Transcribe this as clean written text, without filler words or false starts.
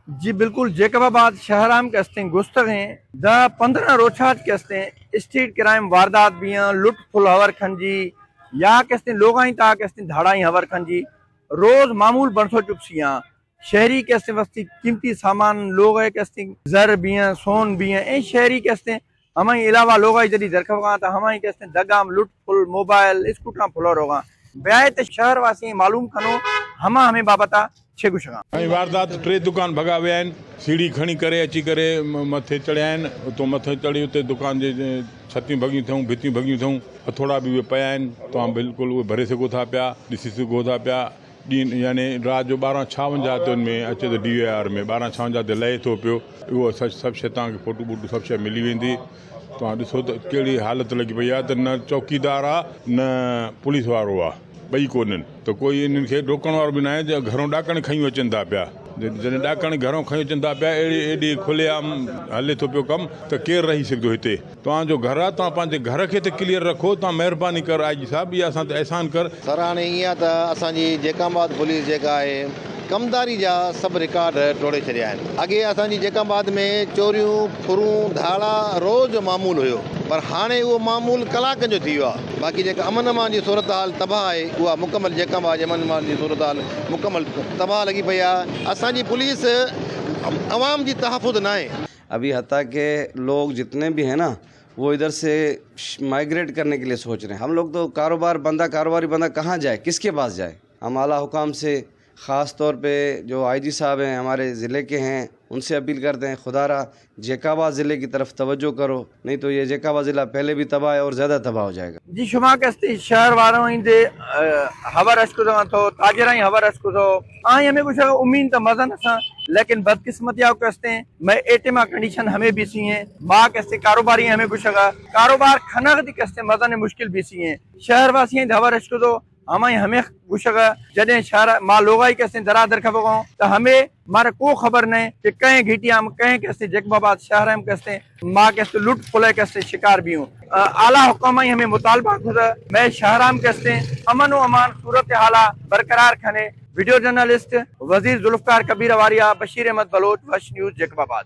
जी बिल्कुल, जैकबाबाद शहराम के हस्ते गुस्तग हैं द 15 रोछात के हस्ते स्ट्रीट क्राइम वारदात भी हैं, लुट फुल हवर खंजी या के हस्ते लोग आई ता के हस्ते धाड़ाई हवर खंजी रोज मामूल बरसो चुपसियां शहरी के हस्ते वस्ती कीमती सामान लोग के हस्ते जर भी हैं, सोन भी हैं, ए शहरी के हस्ते हमारे अलावा लोग आई जदी दरखवा तो हमारे के हस्ते दगाम लुट फुल मोबाइल स्कूटर फुलो रोगा ब्याह ते शहर वासी मालूम कनो हमें बाबता छे गुशगा वारदात टे दुकान भगा विया आहिनि सीढ़ी खणी करे अची करे मथे चढ़िया आहिनि उतो मथे चढ़ी उते दुकान जे छतियूं भॻियूं अथऊं भितियूं भॻियूं अथऊं हथोड़ा बि उहे पिया आहिनि तव्हां बिल्कुलु उहे भरे सघो था पिया ॾिसी सघो था पिया ॾींहुं यानी राति जो 12:56 ते में अचे त DVR में 12:56 ते लहे थो पियो उहो सभु शइ तव्हांखे फोटू वोटू सभु शइ मिली वेंदी तव्हां ॾिसो त कहिड़ी हालत लॻी पई आहे त न चौकीदार आहे न पुलिस वारो आहे ॿई कोन्हनि त कोई इन्हनि खे रोकण वारो बि न आहे जो घरों ॾाकण खयूं अचनि था पिया जॾहिं ॾाकण घरों खयूं अचनि था पिया एॾी खुलेआम हले थो पियो कमु त केरु रही सघंदो हिते तव्हांजो घरु आहे तव्हां पंहिंजे घर खे त क्लियर रखो तव्हां महिरबानी कर आई जी साहिबु इहा असां ते अहसान कर सर हाणे ईअं त असांजी जैकाबाद पुलिस जेका आहे कमदारी जा सभु रिकॉर्ड टोड़े छॾिया आहिनि अॻे असांजी जैकाबाद में चोरियूं फुरूं धाड़ा रोज़ मामूल हुयो पर हाणे उहो मामूल कलाकनि जो थी वियो आहे बाक़ी जेका अमन अमान जी सूरत हाल तबाह आहे उहा मुकमल जैकाबाद अमन अमान जी सूरत हाल मुकमल तबाह लॻी पई आहे असांजी पुलिस अवाम जी तहफ़ुज़ न आहे अभी हत्ता के लोग जितने भी हैं ना वो इधर से माइग्रेट करने के लिए सोच रहे हैं हम लोग तो कारोबारी बंदा कहाँ जाए किसके पास जाए हम आला हुकाम से ख़ास तौर पे जो IG साहब हैं हमारे ज़िले के हैं उनसे अपील करते हैं खुदारा जैकाबाद ज़िले की तरफ तवज्जो करो नहीं तो ये जैकाबाद ज़िला पहले भी तबाह है और ज़्यादा तबाह हो जाएगा जी शुमा के शहर वालों इंदे हवर अशकुदो तो ताजराई हवर अशकुदो आई हमें कुछ उम्मीद तो मजन असा लेकिन बदकिस्मतियां कहते मैं एटेमा कंडीशन हमें भी सी हैं माँ कहते कारोबारी हमें कुछ कारोबार खनक कहते मजन मुश्किल भी सी हैं शहर वासी हवर अशकुदो हमें गुशगा जॾहिं शहर मां लोगाई कैसे दरादर खबो तो हमें मारे को खबर नहीं कि कहीं घिटिया कहीं कैसे जैकबाबाद शहर में कैसे माँ कैसे लुट फुले कैसे शिकार भी हूँ आला हुक्म हमें मुतालबा खुदा मैं शहर में कैसे अमन व अमान सूरत हाला बरकरार खने वीडियो जर्नलिस्ट वजीर जुल्फकार कबीर वारिया बशीर अहमद बलोच वश न्यूज़ जैकबाबाद।